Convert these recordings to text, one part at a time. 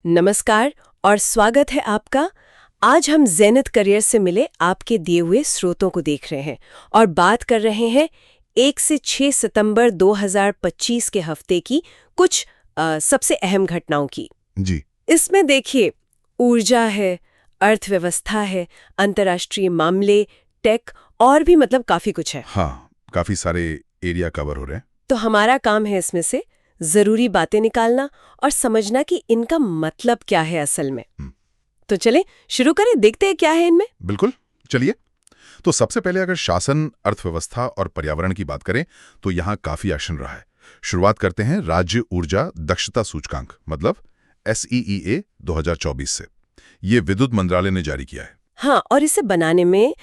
नमस्कार और स्वागत है आपका। आज हम ज़ेनिथ करियर से मिले आपके दिए हुए स्रोतों को देख रहे हैं और बात कर रहे हैं 1 से 6 सितंबर 2025 के हफ्ते की कुछ सबसे अहम घटनाओं की। जी। इसमें देखिए, ऊर्जा है, अर्थव्यवस्था है, अंतर्राष्ट्रीय मामले, टेक और भी मतलब काफ़ी कुछ है। हाँ, काफी सारे एरिया कवर हो रहे हैं। तो हमारा काम है इसमें से ज़रूरी बातें निकालना और समझना कि इनका मतलब क्या है असल में। तो चलें शुरू करें, देखते हैं क्या है इनमें। बिल्कुल, चलिए। तो सबसे पहले अगर शासन, अर्थव्यवस्था और पर्यावरण की बात करें तो यहाँ काफी एक्शन रहा है। शुरुआत करते हैं राज्य ऊर्जा दक्षता सूचकांक मतलब SEEA 2024 से। ये विद्युत मंत्रालय ने जारी किया है। हाँ, और इसे बनाने में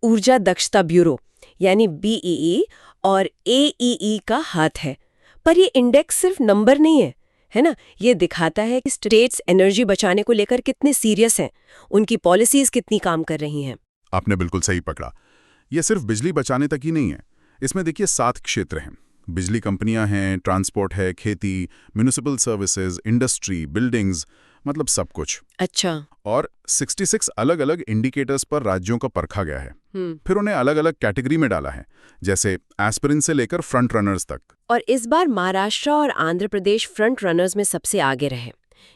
ऊर्जा दक्षता ब्यूरो यानी BEE और AEE का हाथ है। पर ये इंडेक्स सिर्फ नंबर नहीं है ना? ये दिखाता है कि स्टेट्स एनर्जी बचाने को लेकर कितने सीरियस हैं, उनकी पॉलिसीज कितनी काम कर रही हैं। आपने बिल्कुल सही पकड़ा। ये सिर्फ बिजली बचाने तक ही नहीं है। इसमें देखिए 7 क्षेत्र हैं। बिजली कंपनियां हैं, ट्रांसपोर्ट है, खेती, म्युनिसिपल सर्विसेज, इंडस्ट्री, बिल्डिंग्स, मतलब सब कुछ। अच्छा। और 66 अलग अलग इंडिकेटर्स पर राज्यों का परखा गया है। फिर उन्हें अलग अलग कैटेगरी में डाला है, जैसे एस्पिरिन से लेकर फ्रंट रनर्स तक। और इस बार महाराष्ट्र और आंध्र प्रदेश फ्रंट रनर्स में सबसे आगे रहे।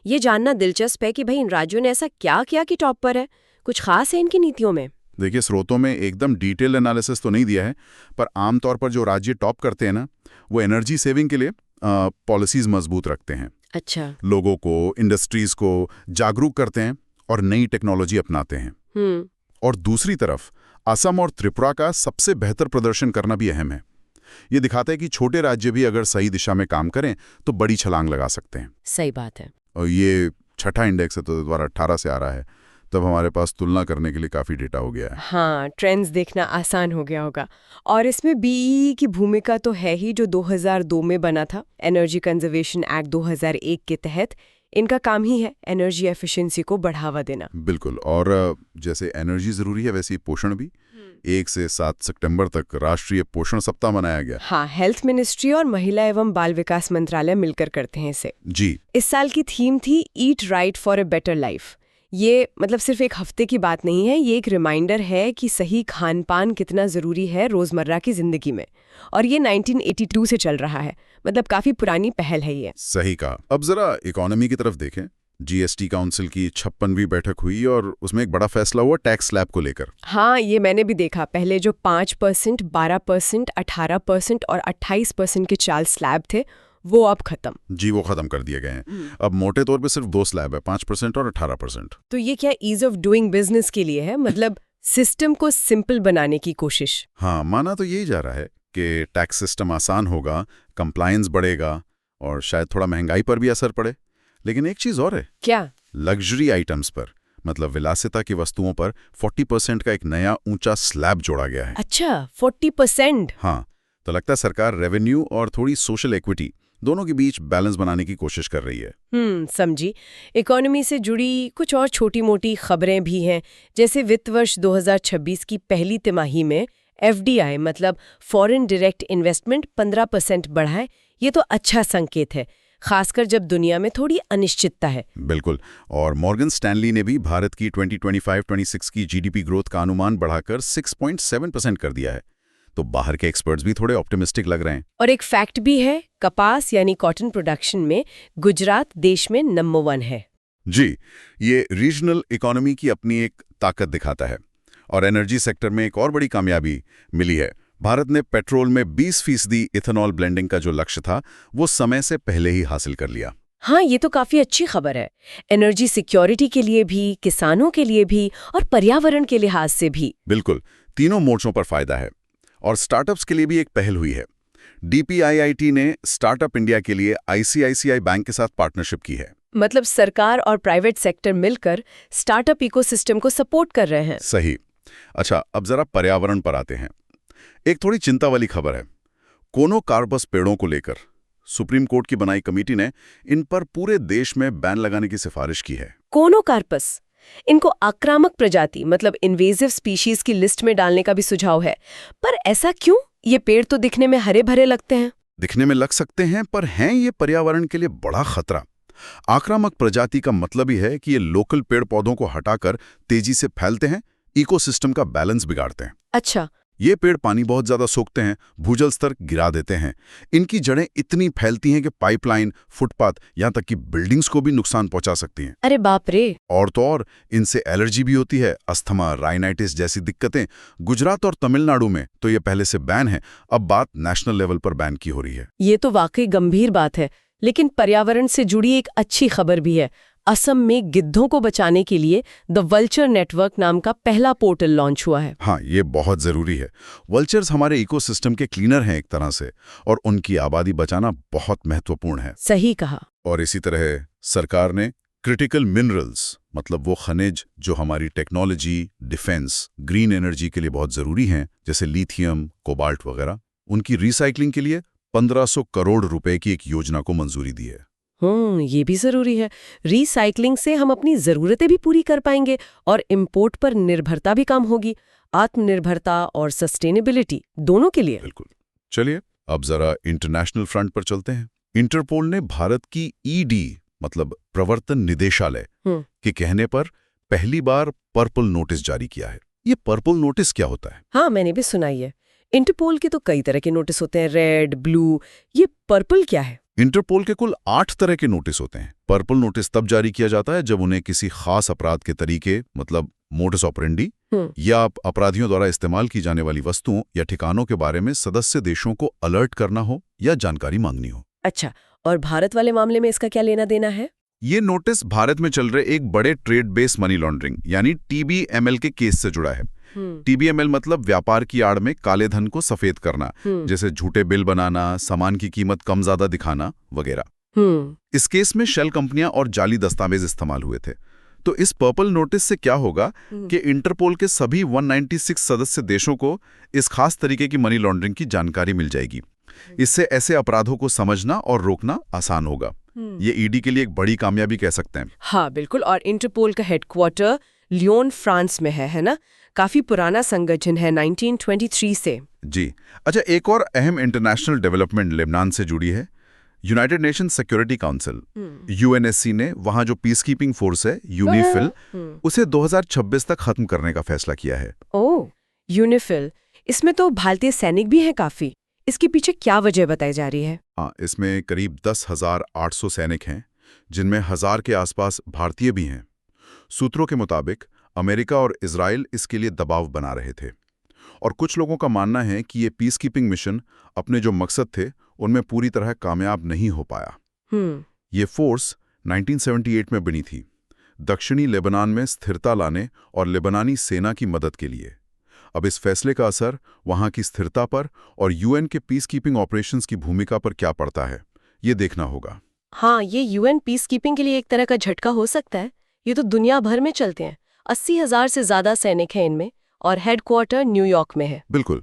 ये जानना दिलचस्प है कि भाई इन राज्यों ने ऐसा क्या किया कि टॉप पर है। कुछ खास है इनकी नीतियों में? देखिए, स्रोतों में एकदम डिटेल एनालिसिस तो नहीं दिया है, पर आमतौर पर जो राज्य टॉप करते हैं ना, वो एनर्जी सेविंग के लिए पॉलिसीज मजबूत रखते हैं। अच्छा। लोगों को, इंडस्ट्रीज को जागरूक करते हैं और नई टेक्नोलॉजी अपनाते हैं। और दूसरी तरफ असम और त्रिपुरा का सबसे बेहतर प्रदर्शन करना भी अहम है। ये दिखाता है कि छोटे राज्य भी अगर सही दिशा में काम करें तो बड़ी छलांग लगा सकते हैं। सही बात है। और ये छठा इंडेक्स है तो 2018 से आ रहा है, तब हमारे पास तुलना करने के लिए काफ़ी डेटा हो गया है। हाँ, ट्रेंड्स देखना आसान हो गया होगा। और इसमें BEE की भूमिका तो है ही, जो 2002 में बना था एनर्जी कंजर्वेशन एक्ट 2001 के तहत। इनका काम ही है एनर्जी एफिशिएंसी को बढ़ावा देना। बिल्कुल। और जैसे एनर्जी जरूरी है, वैसे ही पोषण भी। 1 से 7 सितंबर तक राष्ट्रीय पोषण सप्ताह मनाया गया। हाँ, हेल्थ मिनिस्ट्री और महिला एवं बाल विकास मंत्रालय मिलकर करते हैं इसे। जी। इस साल की थीम थी eat right for a better life. ये मतलब सिर्फ एक हफ्ते की बात नहीं है, ये एक रिमाइंडर है कि सही खान पान कितना ज़रूरी है रोज़मर्रा की ज़िंदगी में। और ये 1982 से चल रहा है, मतलब काफ़ी पुरानी पहल है ये। सही कहा। अब जरा इकोनॉमी की तरफ देखें। GST काउंसिल की 56वीं बैठक हुई और उसमें एक बड़ा फैसला हुआ टैक्स स्लैब को लेकर। हाँ, ये मैंने भी देखा। पहले जो 5%, 12%, 18% और 28% के 4 स्लैब थे, वो अब खत्म। जी, वो खत्म कर दिए गए हैं। अब मोटे तौर पे सिर्फ 2 स्लैब है, 5% और 18%। तो ये क्या ईज ऑफ डूइंग बिजनेस के लिए है, मतलब सिस्टम को सिंपल बनाने की कोशिश? हाँ, माना तो यही जा रहा है कि टैक्स सिस्टम आसान होगा, कंप्लायंस बढ़ेगा और शायद थोड़ा महंगाई पर भी असर पड़े। लेकिन एक चीज और है। क्या? लग्जरी आइटम्स पर, मतलब विलासिता की वस्तुओं पर 40% का एक नया ऊंचा स्लैब जोड़ा गया है। अच्छा, 40%? हाँ, तो लगता है सरकार रेवेन्यू और थोड़ी सोशल इक्विटी दोनों के बीच बैलेंस बनाने की कोशिश कर रही है। समझी। इकोनॉमी से जुड़ी कुछ और छोटी मोटी खबरें भी हैं, जैसे वित्त वर्ष 2026 की पहली तिमाही में FDI मतलब फॉरेन डायरेक्ट इन्वेस्टमेंट 15% बढ़ा है। ये तो अच्छा संकेत है, खासकर जब दुनिया में थोड़ी अनिश्चितता है। बिल्कुल। और मॉर्गन स्टैनली ने भी भारत की 2025-26 की GDP ग्रोथ का अनुमान बढ़ाकर 6.7% कर दिया है। तो बाहर के एक्सपर्ट्स भी थोड़े ऑप्टिमिस्टिक लग रहे हैं। और एक फैक्ट भी है, कपास यानी कॉटन प्रोडक्शन में गुजरात देश में नंबर 1 है। जी, ये रीजनल इकोनॉमी की अपनी एक ताकत दिखाता है। और एनर्जी सेक्टर में एक और बड़ी कामयाबी मिली है। भारत ने पेट्रोल में 20% इथेनॉल ब्लेंडिंग का जो लक्ष्य था, वो समय से पहले ही हासिल कर लिया। हाँ, ये तो काफी अच्छी खबर है, एनर्जी सिक्योरिटी के लिए भी, किसानों के लिए भी और पर्यावरण के लिहाज से भी। बिल्कुल, तीनों मोर्चों पर फायदा है। और स्टार्टअप्स के लिए भी एक पहल हुई है। DPIIT ने स्टार्टअप इंडिया के लिए ICICI बैंक के साथ पार्टनरशिप की है। मतलब सरकार और प्राइवेट सेक्टर मिलकर स्टार्टअप इकोसिस्टम को सपोर्ट कर रहे हैं। सही। अच्छा, अब जरा पर्यावरण पर आते हैं। एक थोड़ी चिंता वाली खबर है। कोनो कार्पस पेड़ों को लेकर सुप्रीम कोर्ट की बनाई कमेटी ने इन पर पूरे देश में बैन लगाने की सिफारिश की है। कोनो कार्पस, इनको आक्रामक प्रजाति मतलब इन्वेजिव स्पीशीज की लिस्ट में डालने का भी सुझाव है। पर ऐसा क्यों? ये पेड़ तो दिखने में हरे भरे लगते हैं। दिखने में लग सकते हैं, पर हैं ये पर्यावरण के लिए बड़ा खतरा। आक्रामक प्रजाति का मतलब ही है कि ये लोकल पेड़ पौधों को हटाकर तेजी से फैलते हैं, इकोसिस्टम का बैलेंस बिगाड़ते हैं। अच्छा। ये पेड़ पानी बहुत ज्यादा सोखते हैं, भूजल स्तर गिरा देते हैं। इनकी जड़ें इतनी फैलती हैं कि पाइपलाइन, फुटपाथ, यहाँ तक कि बिल्डिंग्स को भी नुकसान पहुंचा सकती हैं। अरे बाप रे। और तो और इनसे एलर्जी भी होती है, अस्थमा, राइनाइटिस जैसी दिक्कतें। गुजरात और तमिलनाडु में तो ये पहले से बैन है, अब बात नेशनल लेवल पर बैन की हो रही है। ये तो वाकई गंभीर बात है, लेकिन पर्यावरण से जुड़ी एक अच्छी खबर भी है। असम में गिद्धों को बचाने के लिए द वल्चर नेटवर्क नाम का पहला पोर्टल लॉन्च हुआ है। हाँ, ये बहुत जरूरी है। वल्चर्स हमारे इकोसिस्टम के क्लीनर हैं एक तरह से, और उनकी आबादी बचाना बहुत महत्वपूर्ण है। सही कहा। और इसी तरह सरकार ने क्रिटिकल मिनरल्स, मतलब वो खनिज जो हमारी टेक्नोलॉजी, डिफेंस, ग्रीन एनर्जी के लिए बहुत जरूरी हैं, जैसे लिथियम, कोबाल्ट वगैरह, उनकी रिसाइकलिंग के लिए 1500 करोड़ रुपए की एक योजना को मंजूरी दी है। ये भी जरूरी है। रिसाइकलिंग से हम अपनी जरूरतें भी पूरी कर पाएंगे और इंपोर्ट पर निर्भरता भी कम होगी। आत्मनिर्भरता और सस्टेनेबिलिटी दोनों के लिए। बिल्कुल। चलिए अब जरा इंटरनेशनल फ्रंट पर चलते हैं। इंटरपोल ने भारत की ईडी, मतलब प्रवर्तन निदेशालय के कहने पर पहली बार पर्पल नोटिस जारी किया है। ये पर्पल नोटिस क्या होता है? हाँ, मैंने भी सुनाई है। इंटरपोल के तो कई तरह के नोटिस होते हैं, रेड, ब्लू, ये पर्पल क्या है? इंटरपोल के कुल 8 तरह के नोटिस होते हैं। पर्पल नोटिस तब जारी किया जाता है जब उन्हें किसी खास अपराध के तरीके, मतलब मोडस ऑपरेंडी, या अपराधियों द्वारा इस्तेमाल की जाने वाली वस्तुओं या ठिकानों के बारे में सदस्य देशों को अलर्ट करना हो या जानकारी मांगनी हो। अच्छा, और भारत वाले मामले में इसका क्या लेना देना है? ये नोटिस भारत में चल रहे एक बड़े ट्रेड बेस मनी लॉन्ड्रिंग यानी TBML के केस से जुड़ा है। TBML मतलब व्यापार की आड़ में काले धन को सफेद करना, जैसे झूठे बिल बनाना, सामान की कीमत कम ज्यादा दिखाना वगैरह। इस केस में शेल कंपनियां और जाली दस्तावेज इस्तेमाल हुए थे। तो इस पर्पल नोटिस से क्या होगा कि इंटरपोल के सभी 196 सदस्य देशों को इस खास तरीके की मनी लॉन्ड्रिंग की जानकारी मिल जाएगी। इससे ऐसे अपराधों को समझना और रोकना आसान होगा। ये ईडी के लिए एक बड़ी कामयाबी कह सकते हैं। हाँ बिल्कुल। और इंटरपोल का हेडक्वार्टर लियोन, फ्रांस में है ना? काफी पुराना संगठन है, 1923 से। जी। अच्छा, एक और अहम इंटरनेशनल डेवलपमेंट लेबनान से जुड़ी है। United nation security council UNSC ने वहां जो पीस कीपिंग फोर्स है यूनिफिल, उसे 2026 तक खत्म करने का फैसला किया है। ओह, यूनिफिल, इसमें तो भारतीय सैनिक भी हैं काफी। इसके पीछे क्या वजह बताई जा रही है? हाँ, इसमें करीब 10,800 सैनिक हैं, जिनमें 1000 के आसपास भारतीय भी हैं। सूत्रों के मुताबिक अमेरिका और इजराइल इसके लिए दबाव बना रहे थे, और कुछ लोगों का मानना है कि ये पीस कीपिंग मिशन अपने जो मकसद थे उनमें पूरी तरह कामयाब नहीं हो पाया। ये फोर्स 1978 में बनी थी, दक्षिणी लेबनान में स्थिरता लाने और लेबनानी सेना की मदद के लिए। अब इस फैसले का असर वहां की स्थिरता पर और UN के पीस कीपिंग ऑपरेशंस की भूमिका पर क्या पड़ता है, ये देखना होगा। हाँ, ये UN पीस कीपिंग के लिए एक तरह का झटका हो सकता है। ये तो दुनिया भर में चलते हैं। 80,000 से ज्यादा सैनिक हैं इनमें, और हेडक्वार्टर न्यूयॉर्क में है। बिल्कुल।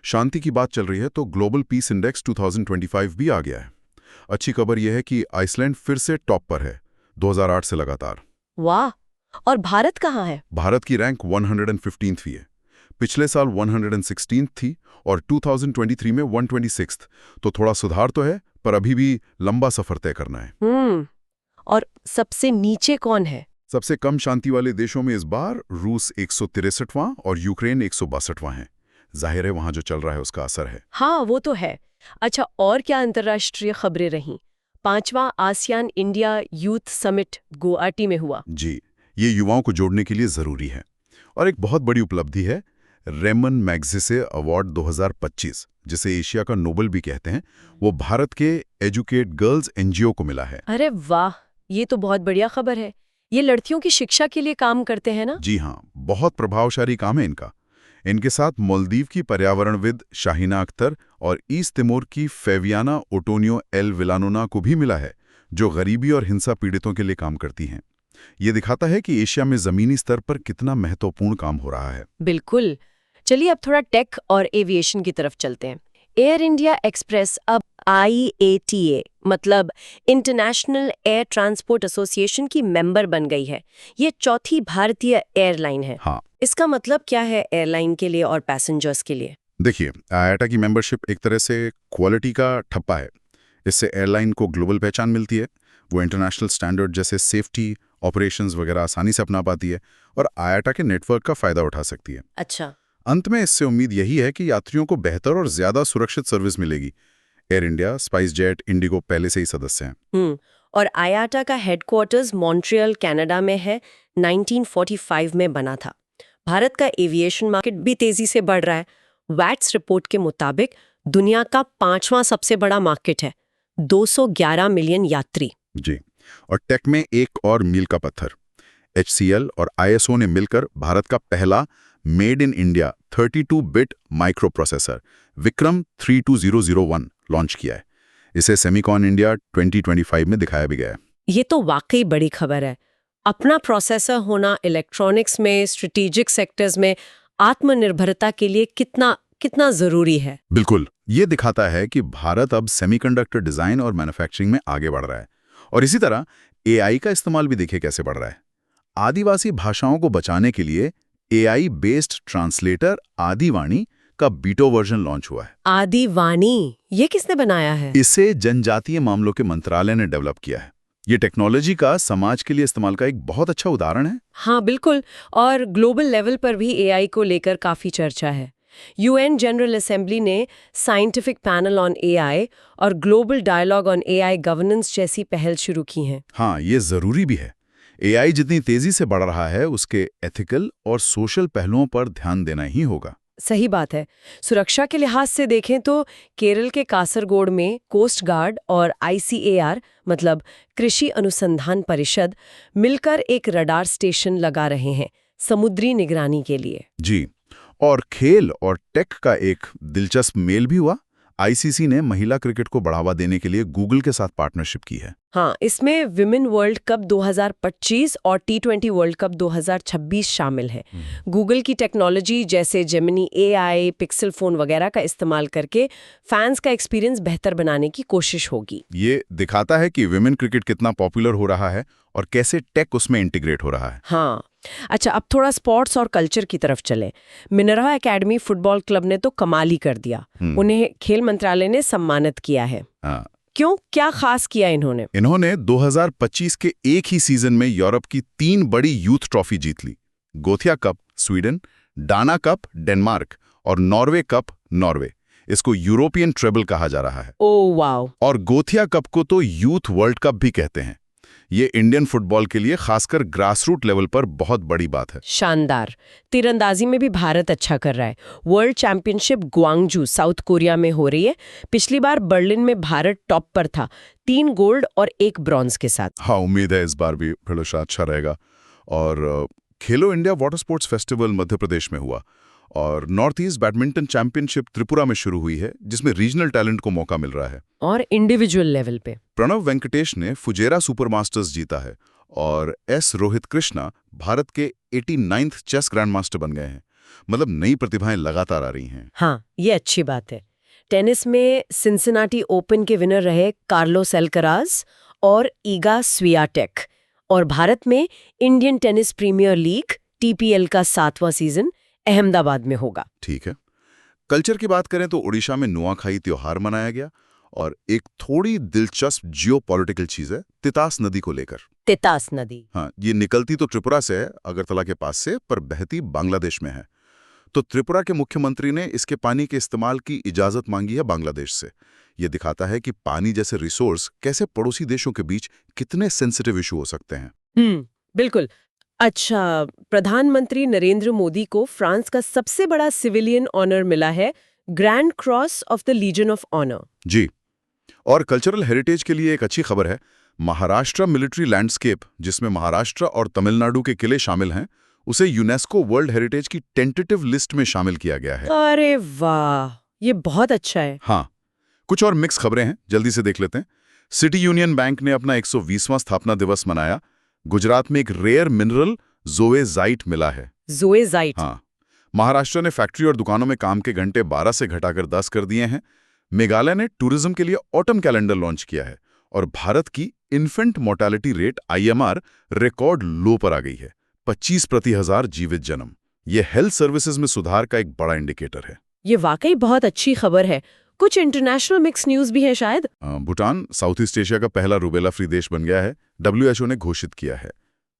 शांति की बात चल रही है तो ग्लोबल पीस इंडेक्स 2025 भी आ गया है। अच्छी खबर यह है कि आइसलैंड फिर से टॉप पर है, 2008 से लगातार। वाह! और भारत कहाँ है? भारत की रैंक 115वीं है। पिछले साल 116 थी और 2023 में 126। तो थोड़ा सुधार तो है, पर अभी भी लंबा सफर तय करना है। और सबसे नीचे कौन है? सबसे कम शांति वाले देशों में इस बार रूस 163वां और यूक्रेन 162वां है। जाहिर है वहां जो चल रहा है उसका असर है। हाँ, वो तो है। अच्छा, और क्या अंतर्राष्ट्रीय खबरें रहीं? 5वां ASEAN India youth summit Guwahati में हुआ। जी, ये युवाओं को जोड़ने के लिए जरूरी है। और एक बहुत बड़ी उपलब्धि है रेमन मैग्सेसे अवार्ड 2025, जिसे एशिया का नोबेल भी कहते हैं, वो भारत के एजुकेट गर्ल्स NGO को मिला है। अरे वाह, ये तो बहुत बढ़िया खबर है। ये लड़कियों की शिक्षा के लिए काम करते हैं ना? जी हाँ, बहुत प्रभावशाली काम है इनका। इनके साथ मालदीव की पर्यावरणविद शाहीना अख्तर और ईस्ट तिमोर की फेवियाना ओटोनियो एल विलानोना को भी मिला है, जो गरीबी और हिंसा पीड़ितों के लिए काम करती हैं। ये दिखाता है कि एशिया में जमीनी स्तर पर कितना महत्वपूर्ण काम हो रहा है। बिल्कुल। चलिए अब थोड़ा टेक और एविएशन की तरफ चलते हैं। एयर इंडिया एक्सप्रेस अब IATA मतलब इंटरनेशनल एयर ट्रांसपोर्ट एसोसिएशन की मेंबर बन गई है। ये चौथी भारतीय एयरलाइन है। हाँ। इसका मतलब क्या है एयरलाइन के लिए और पैसेंजर्स के लिए? देखिए, IATA की मेंबरशिप एक तरह से क्वालिटी का ठप्पा है। इससे एयरलाइन को ग्लोबल पहचान मिलती है, वो इंटरनेशनल स्टैंडर्ड जैसे सेफ्टी, ऑपरेशंस वगैरह आसानी से अपना पाती है और IATA के नेटवर्क का फायदा उठा सकती है। अच्छा। अंत में इससे उम्मीद यही है कि यात्रियों को बेहतर और ज्यादा सुरक्षित सर्विस मिलेगी। Air India, spice jet, Indigo पहले से ही सदस्य हैं। और IATA का हेडक्वार्टर्स मॉन्ट्रियल, कनाडा में है। 1945 में बना था। भारत का एविएशन मार्केट भी तेजी से बढ़ रहा है। वैट्स रिपोर्ट के मुताबिक दुनिया का 5वां सबसे बड़ा मार्केट है, 211 मिलियन यात्री। जी, और टेक में एक और मील का पत्थर, HCL और ISO ने मिलकर भारत का पहला मेड इन इंडिया 32-बिट माइक्रो प्रोसेसर विक्रम 32001 लॉन्च किया है। इसे सेमिकॉन इंडिया 2025 में दिखाया भी गया है। ये तो वाकई बड़ी खबर है। अपना प्रोसेसर होना इलेक्ट्रॉनिक्स में, स्ट्रेटेजिक सेक्टर्स में आत्मनिर्भरता के लिए कितना कितना जरूरी है। बिल्कुल, ये दिखाता है कि भारत अब सेमीकंडक्टर डिजाइन और मैन्युफैक्चरिंग में आगे बढ़ रहा है। और इसी तरह AI का इस्तेमाल भी देखिए कैसे बढ़ रहा है। आदिवासी भाषाओं को बचाने के लिए AI बेस्ड ट्रांसलेटर आदिवाणी का बीटो वर्जन लॉन्च हुआ है। आदिवाणी, ये किसने बनाया है? इसे जनजातीय मामलों के मंत्रालय ने डेवलप किया है। ये टेक्नोलॉजी का समाज के लिए इस्तेमाल का एक बहुत अच्छा उदाहरण है। हाँ बिल्कुल, और ग्लोबल लेवल पर भी AI को लेकर काफी चर्चा है। UN जनरल असेंबली ने साइंटिफिक पैनल ऑन AI और global dialogue on AI governance जैसी पहल शुरू की हैं। हाँ, ये जरूरी भी है। AI जितनी तेजी से बढ़ रहा है, उसके एथिकल और सोशल पहलुओं पर ध्यान देना ही होगा। सही बात है। सुरक्षा के लिहाज से देखें तो केरल के कासरगोड में कोस्ट गार्ड और ICAR मतलब कृषि अनुसंधान परिषद मिलकर एक रडार स्टेशन लगा रहे हैं समुद्री निगरानी के लिए। जी, और खेल और टेक का एक दिलचस्प मेल भी हुआ। ICC ने महिला क्रिकेट को बढ़ावा देने के लिए गूगल के साथ पार्टनरशिप की है। हाँ, इसमें विमेन वर्ल्ड कप 2025 और T20 वर्ल्ड कप 2026 शामिल है। गूगल की टेक्नोलॉजी जैसे जेमिनी AI, पिक्सल फोन वगैरह का इस्तेमाल करके फैंस का एक्सपीरियंस बेहतर बनाने की कोशिश होगी। ये दिखाता है कि विमेन क्रिकेट कितना पॉपुलर हो रहा है और कैसे टेक उसमें इंटीग्रेट हो रहा है। हाँ, अच्छा, अब थोड़ा स्पोर्ट्स और कल्चर की तरफ चले। मिनर्वा एकेडमी फुटबॉल क्लब ने तो कमाल ही कर दिया। उन्हें खेल मंत्रालय ने सम्मानित किया है। हाँ। क्यों, क्या खास किया इन्होंने? इन्होंने 2025 के एक ही सीजन में यूरोप की 3 बड़ी यूथ ट्रॉफी जीत ली। Gothia cup Sweden, Dana cup Denmark और नॉर्वे कप नॉर्वे। इसको यूरोपियन ट्रेबल कहा जा रहा है। Oh wow. और गोथिया कप को तो यूथ वर्ल्ड कप भी कहते हैं। ये इंडियन फुटबॉल के लिए खासकर ग्रासरूट लेवल पर बहुत बड़ी बात है। शानदार। तीरंदाजी में भी भारत अच्छा कर रहा है। World championship Gwangju south Korea में हो रही है। पिछली बार बर्लिन में भारत टॉप पर था, 3 गोल्ड और 1 ब्रॉन्ज के साथ। हाँ, उम्मीद है इस बार भी प्रदर्शन अच्छा रहेगा। और खेलो India water sports festival Madhya Pradesh में हुआ और north east badminton championship Tripura में शुरू हुई है, जिसमें रीजनल टैलेंट को मौका मिल रहा है। और इंडिविजुअल लेवल पे प्रणव वेंकटेश ने फुजेरा सुपर मास्टर्स जीता है और S रोहित कृष्णा भारत के 89th चेस ग्रैंड मास्टर बन गए हैं। मतलब नई प्रतिभाएं लगातार आ रही हैं। हाँ, ये अच्छी बात है। टेनिस में सिंसिनाटी ओपन के विनर रहे कार्लोस अल्कराज और ईगा स्वियाटेक। और भारत में Indian tennis premiere league TPL का 7वां सीजन अहमदाबाद में होगा। ठीक है। कल्चर की बात करें तो उड़ीसा में नुआखाई त्योहार मनाया गया और एक थोड़ी दिलचस्प जियोपॉलिटिकल चीज है तितास नदी को लेकर। तितास नदी? हाँ, ये निकलती तो त्रिपुरा से है, अगरतला के पास से, पर बहती बांग्लादेश में है। तो त्रिपुरा के मुख्यमंत्री ने इसके पानी के इस्तेमाल की इजाजत मांगी है बांग्लादेश से। ये दिखाता है कि पानी जैसे रिसोर्स कैसे पड़ोसी देशों के बीच कितने सेंसिटिव इशू हो सकते हैं। बिल्कुल। अच्छा, प्रधानमंत्री नरेंद्र मोदी को फ्रांस का सबसे बड़ा सिविलियन ऑनर मिला है, grand cross of the legion of honour. जी, और कल्चरल हेरिटेज के लिए एक अच्छी खबर है। महाराष्ट्र मिलिट्री लैंडस्केप, जिसमें महाराष्ट्र और तमिलनाडु के किले शामिल हैं, उसे यूनेस्को वर्ल्ड हेरिटेज की टेंटेटिव लिस्ट में शामिल किया गया है। अरे वाह, ये बहुत अच्छा है। हाँ, कुछ और मिक्स खबरें हैं, जल्दी से देख लेते हैं। सिटी यूनियन बैंक ने अपना 120वां स्थापना दिवस मनाया। गुजरात में एक रेयर मिनरल ज़ोएज़ाइट मिला है। ज़ोएज़ाइट? हाँ। महाराष्ट्र ने फैक्ट्री और दुकानों में काम के घंटे 12 से घटाकर 10 कर दिए हैं। मेघालय ने टूरिज्म के लिए ऑटम कैलेंडर लॉन्च किया है और भारत की infant mortality rate IMR record लो पर आ गई है, 25 प्रति हजार जीवित जन्म। यह हेल्थ सर्विसेज में सुधार का एक बड़ा इंडिकेटर है। ये वाकई बहुत अच्छी खबर है। कुछ इंटरनेशनल मिक्स न्यूज भी है शायद। भूटान साउथ ईस्ट एशिया का पहला रूबेला फ्री देश बन गया है, WHO ने घोषित किया है।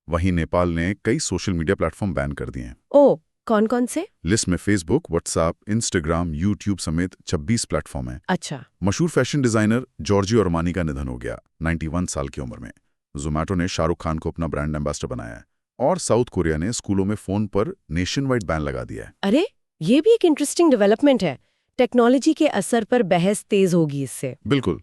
वहीं नेपाल ने कई सोशल मीडिया प्लेटफॉर्म बैन कर दिए हैं। ओ, कौन कौन से? लिस्ट में फेसबुक, व्हाट्सएप, इंस्टाग्राम, यूट्यूब समेत 26 प्लेटफॉर्म हैं। अच्छा। मशहूर फैशन डिजाइनर जॉर्जियो अरमानी का निधन हो गया 91 साल की उम्र में। जोमैटो ने शाहरुख खान को अपना ब्रांड एम्बेसडर बनाया है। और साउथ कोरिया ने स्कूलों में फोन पर नेशन वाइड बैन लगा दिया है। अरे, ये भी एक इंटरेस्टिंग डेवलपमेंट है। टेक्नोलॉजी के असर पर बहस तेज होगी इससे। बिल्कुल।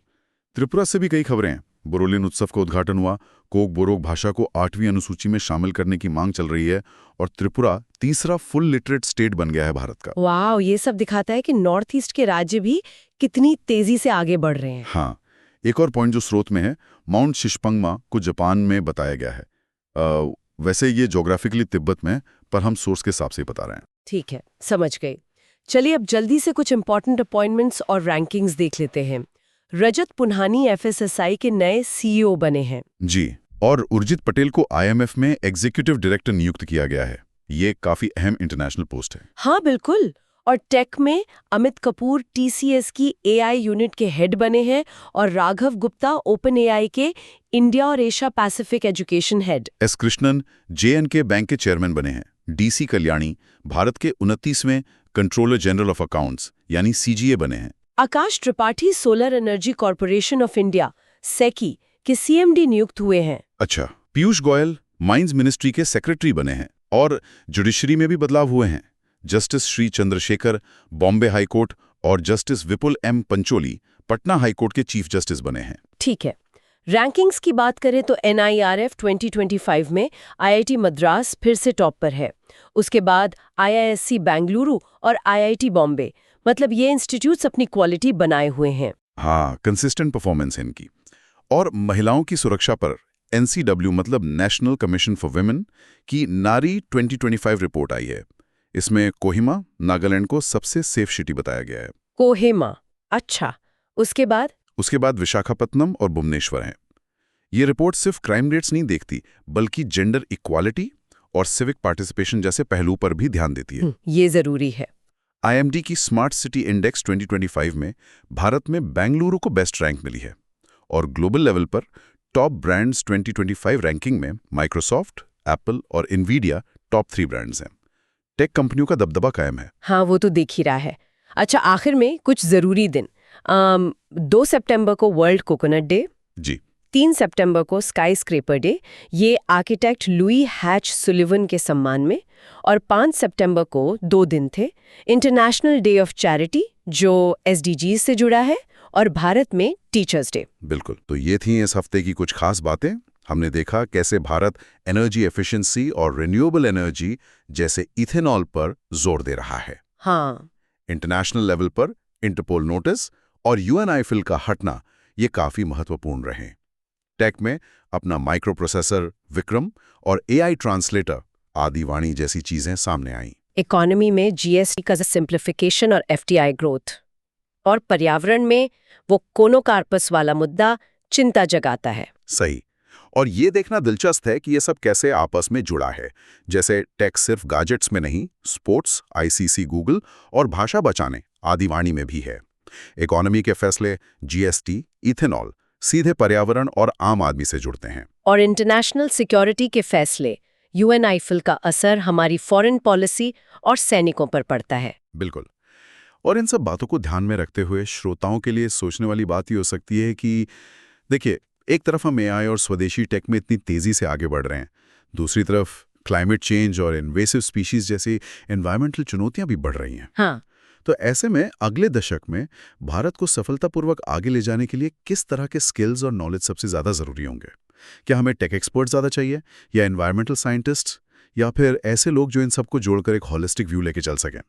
त्रिपुरा से भी कई खबरें हैं। बोरोलिन उत्सव का उद्घाटन हुआ, कोक बोरोक भाषा को 8वीं अनुसूची में शामिल करने की मांग चल रही है और त्रिपुरा तीसरा फुल लिटरेट स्टेट बन गया है भारत का। वाह, ये सब दिखाता है कि नॉर्थ ईस्ट के राज्य भी कितनी तेजी से आगे बढ़ रहे हैं। हाँ, एक और पॉइंट जो स्रोत में है, माउंट शिशपंगमा को जापान में बताया गया है। वैसे ये ज्योग्राफिकली तिब्बत में, पर हम सोर्स के हिसाब से ही बता रहे हैं। ठीक है, समझ गई। चलिए अब जल्दी से कुछ इंपॉर्टेंट अपॉइंटमेंट्स और रैंकिंग्स देख लेते हैं। रजत पुन्हानी FSSAI के नए CEO बने हैं। जी, और उर्जित पटेल को IMF में एग्जीक्यूटिव डायरेक्टर नियुक्त किया गया है। ये काफी अहम इंटरनेशनल पोस्ट है। हाँ बिल्कुल। और टेक में अमित कपूर TCS की AI यूनिट के हेड बने हैं और राघव गुप्ता OpenAI के इंडिया और Asia Pacific education head. S Krishnan JNK bank के चेयरमैन बने हैं। DC कल्याणी भारत के 29वें कंट्रोलर जनरल ऑफ अकाउंट्स यानी CGA बने हैं। Akash Tripathi solar energy corporation of India SECI के CMD नियुक्त हुए हैं। अच्छा, पीयूष गोयल माइंस मिनिस्ट्री के सेक्रेटरी बने हैं। और जुडिशरी में भी बदलाव हुए हैं। जस्टिस श्री चंद्रशेखर बॉम्बे हाईकोर्ट और जस्टिस विपुल M पंचोली पटना हाईकोर्ट के चीफ जस्टिस बने हैं। ठीक है। रैंकिंग्स की बात करें तो NIRF 2025 में IIT मद्रास फिर से टॉप पर है। उसके बाद IISc बेंगलुरु और IIT बॉम्बे, मतलब ये इंस्टीट्यूट्स अपनी क्वालिटी बनाए हुए हैं। हाँ, कंसिस्टेंट परफॉर्मेंस है इनकी। और महिलाओं की सुरक्षा पर NCW मतलब नेशनल कमीशन फॉर वुमेन की नारी 2025 रिपोर्ट आई है। इसमें कोहिमा नागालैंड को सबसे सेफ सिटी बताया गया है। कोहिमा, अच्छा। उसके बाद विशाखापत्तनम और भुवनेश्वर हैं। ये रिपोर्ट सिर्फ क्राइम रेट्स नहीं देखती, बल्कि जेंडर इक्वालिटी और सिविक पार्टिसिपेशन जैसे पहलू पर भी ध्यान देती है। ये जरूरी है। IMD की स्मार्ट सिटी इंडेक्स 2025 में भारत में बेंगलुरु को बेस्ट रैंक मिली है। और ग्लोबल लेवल पर टॉप ब्रांड्स 2025 रैंकिंग में माइक्रोसॉफ्ट, एप्पल और इन्वीडिया टॉप 3 ब्रांड्स हैं। टेक कंपनियों का दबदबा कायम है। हाँ, वो तो देख ही रहा है। अच्छा, आखिर में कुछ जरूरी दिन। 2 सितंबर को वर्ल्ड कोकोनट डे। जी। 3 सितंबर को स्काई स्क्रैपर डे, ये आर्किटेक्ट लुई हैच सुलिवन के सम्मान में। और 5 सितंबर को 2 दिन थे, इंटरनेशनल डे ऑफ चैरिटी जो SDGs से जुड़ा है, और भारत में टीचर्स डे। बिल्कुल। तो ये थी इस हफ्ते की कुछ खास बातें। हमने देखा कैसे भारत एनर्जी एफिशिएंसी और रिन्यूएबल एनर्जी जैसे इथेनॉल पर जोर दे रहा है। हाँ। इंटरनेशनल लेवल पर इंटरपोल नोटिस और UNIFIL का हटना ये काफी महत्वपूर्ण रहे। टेक में अपना माइक्रो प्रोसेसर विक्रम और AI ट्रांसलेटर आदि वाणी जैसी चीजें सामने आईं। इकोनॉमी में GST का सिंप्लीफिकेशन और FDI ग्रोथ। और पर्यावरण में वो कोनोकार्पस वाला मुद्दा चिंता जगाता है। सही। और ये देखना दिलचस्प है कि ये सब कैसे आपस में जुड़ा है। जैसे टेक सिर्फ गैजेट्स में नहीं, स्पोर्ट्स, ICC, गूगल और भाषा बचाने आदि वाणी में भी है। इकोनॉमी के फैसले GST, इथेनॉल सीधे पर्यावरण और आम आदमी से जुड़ते हैं। और इंटरनेशनल सिक्योरिटी के फैसले UNIFIL का असर हमारी फॉरेन पॉलिसी और सैनिकों पर पड़ता है। बिल्कुल। और इन सब बातों को ध्यान में रखते हुए श्रोताओं के लिए सोचने वाली बात ये हो सकती है कि देखिए, एक तरफ हम AI और स्वदेशी टेक में इतनी तेजी से आगे बढ़ रहे हैं, दूसरी तरफ क्लाइमेट चेंज और इन्वेसिव स्पीशीज जैसी एनवायरमेंटल चुनौतियां भी बढ़ रही हैं। हाँ। तो ऐसे में अगले दशक में भारत को सफलतापूर्वक आगे ले जाने के लिए किस तरह के स्किल्स और नॉलेज सबसे ज्यादा जरूरी होंगे? क्या हमें टेक एक्सपर्ट ज्यादा चाहिए, या एनवायरमेंटल साइंटिस्ट, या फिर ऐसे लोग जो इन सबको जोड़कर एक होलिस्टिक व्यू लेके चल सकें?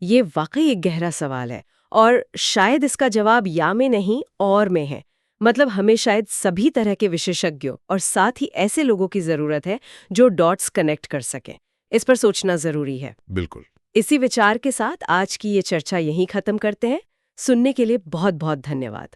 ये वाकई एक गहरा सवाल है, और शायद इसका जवाब या में नहीं और में है। मतलब हमें शायद सभी तरह के विशेषज्ञों और साथ ही ऐसे लोगों की जरूरत है जो डॉट्स कनेक्ट कर सकें। इस पर सोचना जरूरी है। बिल्कुल। इसी विचार के साथ आज की ये चर्चा यहीं खत्म करते हैं। सुनने के लिए बहुत बहुत धन्यवाद।